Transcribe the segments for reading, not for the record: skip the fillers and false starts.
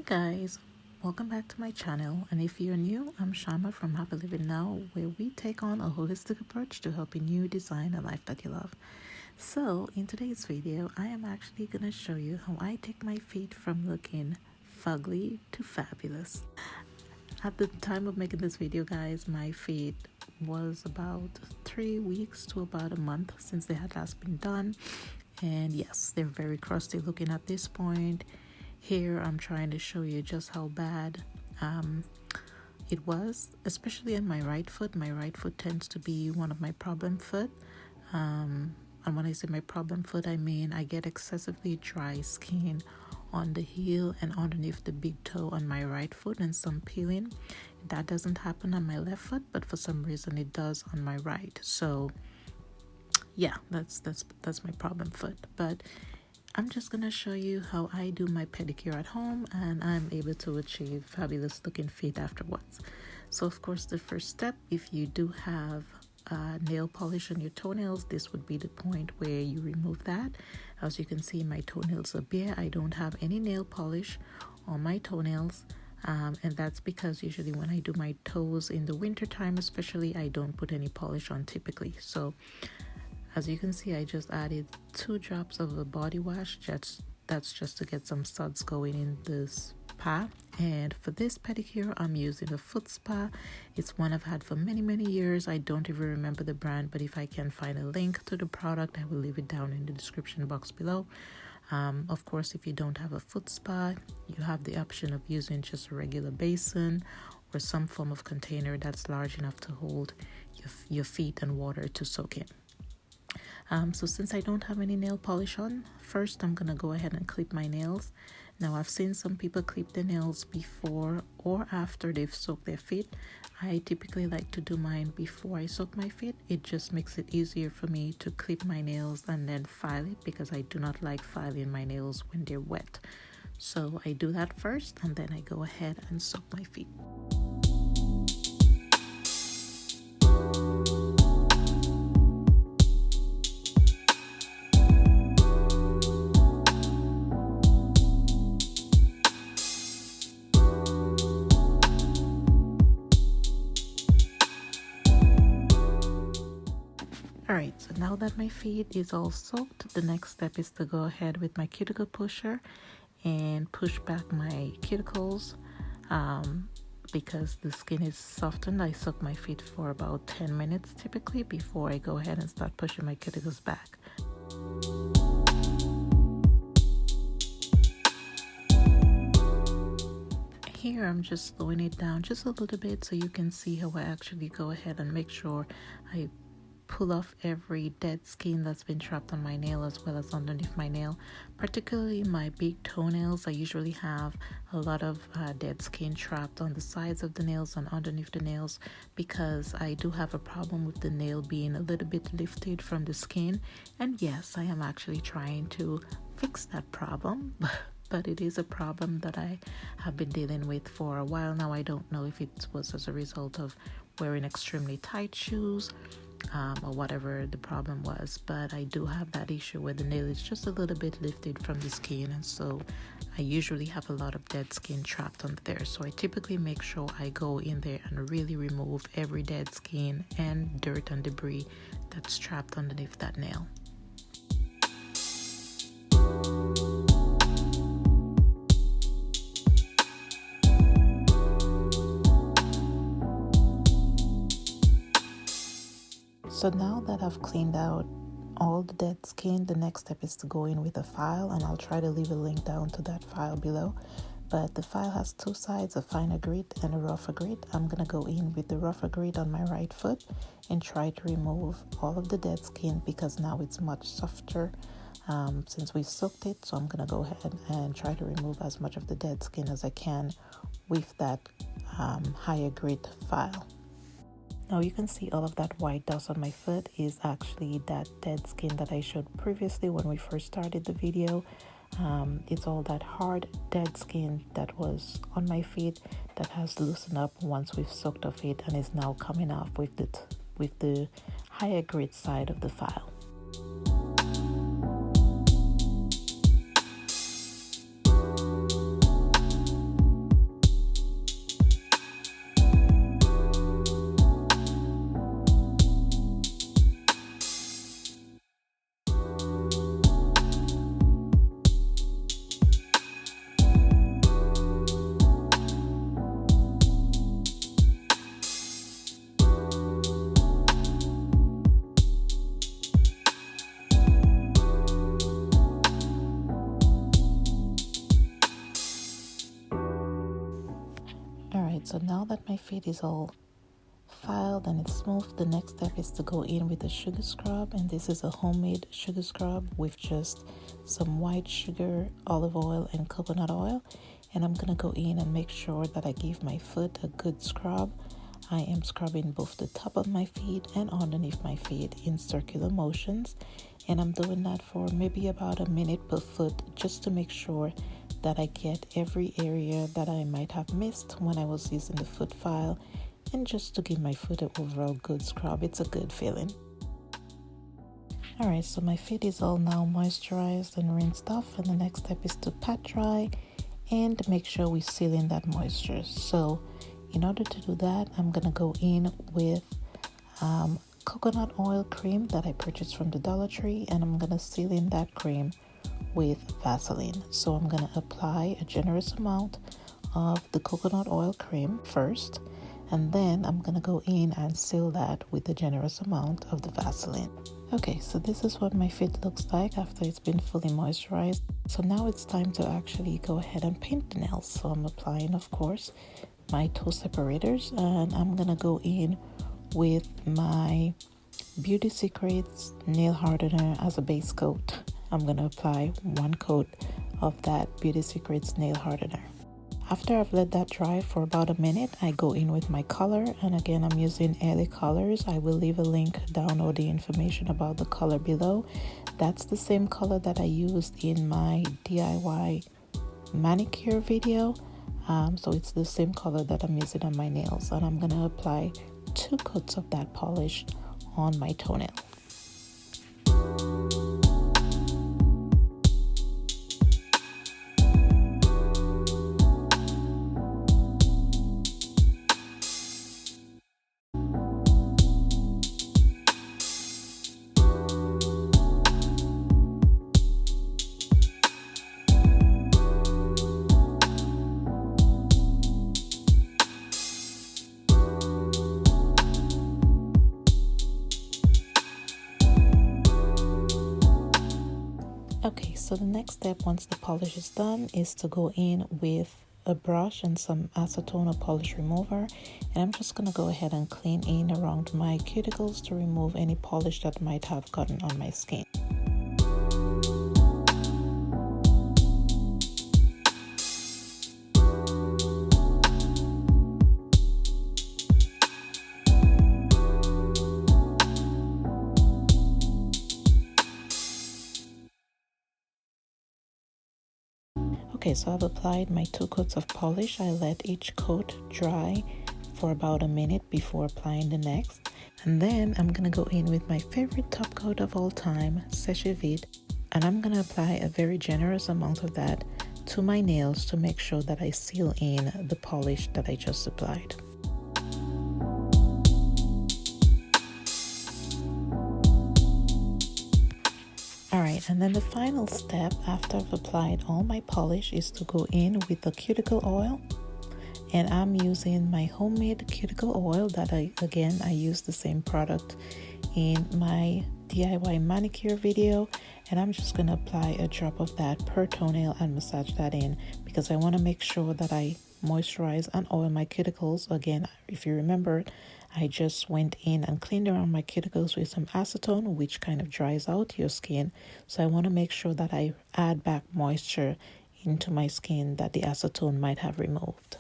Guys, welcome back to my channel, and if you're new, I'm Shama from Happy Living Now, where we take on a holistic approach to helping you design a life that you love. So in today's video, I am actually going to show you how I take my feet from looking fugly to fabulous. At the time of making this video, guys, my feet was about 3 weeks to about a month since they had last been done, and yes, they're very crusty looking at this point. Here I'm trying to show you just how bad it was, especially in my right foot. My right foot tends to be one of my problem foot. And when I say my problem foot, I mean I get excessively dry skin on the heel and underneath the big toe on my right foot and some peeling. That doesn't happen on my left foot, but for some reason it does on my right. So yeah, that's my problem foot. But I'm just going to show you how I do my pedicure at home, and I'm able to achieve fabulous looking feet afterwards. So of course, the first step, if you do have nail polish on your toenails, this would be the point where you remove that. As you can see, my toenails are bare. I don't have any nail polish on my toenails, and that's because usually when I do my toes in the winter time especially, I don't put any polish on typically. So as you can see, I just added 2 drops of a body wash. That's just to get some suds going in this spa. And for this pedicure, I'm using a foot spa. It's one I've had for many years. I don't even remember the brand, but if I can find a link to the product, I will leave it down in the description box below. Of course, if you don't have a foot spa, you have the option of using just a regular basin or some form of container that's large enough to hold your feet and water to soak in. So since I don't have any nail polish on, first I'm gonna go ahead and clip my nails. Now I've seen some people clip their nails before or after they've soaked their feet. I typically like to do mine before I soak my feet. It just makes it easier for me to clip my nails and then file it, because I do not like filing my nails when they're wet. So I do that first, and then I go ahead and soak my feet. Alright, so now that my feet is all soaked, the next step is to go ahead with my cuticle pusher and push back my cuticles. Because the skin is softened, I soak my feet for about 10 minutes typically before I go ahead and start pushing my cuticles back. Here I'm just slowing it down just a little bit so you can see how I actually go ahead and make sure I pull off every dead skin that's been trapped on my nail as well as underneath my nail. Particularly my big toenails, I usually have a lot of dead skin trapped on the sides of the nails and underneath the nails, because I do have a problem with the nail being a little bit lifted from the skin. And yes, I am actually trying to fix that problem, but it is a problem that I have been dealing with for a while now. I don't know if it was as a result of wearing extremely tight shoes or whatever the problem was, but I do have that issue where the nail is just a little bit lifted from the skin, and so I usually have a lot of dead skin trapped under there. So I typically make sure I go in there and really remove every dead skin and dirt and debris that's trapped underneath that nail. So now that I've cleaned out all the dead skin, the next step is to go in with a file, and I'll try to leave a link down to that file below. But the file has 2 sides, a finer grit and a rougher grit. I'm going to go in with the rougher grit on my right foot and try to remove all of the dead skin, because now it's much softer since we soaked it. So I'm going to go ahead and try to remove as much of the dead skin as I can with that higher grit file. Now you can see all of that white dust on my foot is actually that dead skin that I showed previously when we first started the video. It's all that hard dead skin that was on my feet that has loosened up once we've soaked off it and is now coming off with the higher grit side of the file. so now that my feet is all filed and it's smooth, the next step is to go in with a sugar scrub, and this is a homemade sugar scrub with just some white sugar, olive oil, and coconut oil. And I'm gonna go in and make sure that I give my foot a good scrub. I am scrubbing both the top of my feet and underneath my feet in circular motions, and I'm doing that for maybe about a minute per foot, just to make sure that I get every area that I might have missed when I was using the foot file, and just to give my foot an overall good scrub. It's a good feeling. Alright, so my feet is all now moisturized and rinsed off, and the next step is to pat dry and make sure we seal in that moisture. So in order to do that, I'm gonna go in with coconut oil cream that I purchased from the Dollar Tree, and I'm gonna seal in that cream with Vaseline. So I'm gonna apply a generous amount of the coconut oil cream first, and then I'm gonna go in and seal that with a generous amount of the Vaseline. Okay, so this is what my feet looks like after it's been fully moisturized. So now it's time to actually go ahead and paint the nails. So I'm applying, of course, my toe separators, and I'm gonna go in with my Beauty Secrets nail hardener as a base coat. I'm gonna apply one coat of that Beauty Secrets nail hardener. After I've let that dry for about a minute, I go in with my color, and again I'm using LA colors. I will leave a link down or the information about the color below. That's the same color that I used in my DIY manicure video. So it's the same color that I'm using on my nails, and I'm gonna apply 2 coats of that polish on my toenail. Okay, so the next step once the polish is done is to go in with a brush and some acetone or polish remover, and I'm just going to go ahead and clean in around my cuticles to remove any polish that might have gotten on my skin. Okay, so I've applied my 2 coats of polish. I let each coat dry for about a minute before applying the next. And then I'm going to go in with my favorite top coat of all time, Sèche Vite. And I'm going to apply a very generous amount of that to my nails to make sure that I seal in the polish that I just applied. Alright, and then the final step after I've applied all my polish is to go in with the cuticle oil. And I'm using my homemade cuticle oil that I use the same product in my DIY manicure video. And I'm just going to apply a drop of that per toenail and massage that in, because I want to make sure that I moisturize and oil my cuticles. Again, if you remember, I just went in and cleaned around my cuticles with some acetone, which kind of dries out your skin. So I want to make sure that I add back moisture into my skin that the acetone might have removed.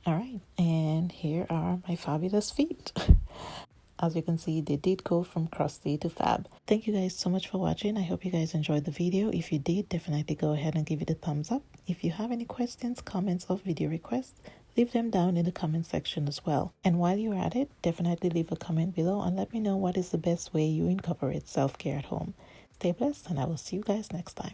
All right, and here are my fabulous feet. As you can see, they did go from crusty to fab. Thank you guys so much for watching. I hope you guys enjoyed the video. If you did, definitely go ahead and give it a thumbs up. If you have any questions, comments, or video requests, leave them down in the comment section as well. And while you're at it, definitely leave a comment below and let me know what is the best way you incorporate self-care at home. Stay blessed, and I will see you guys next time.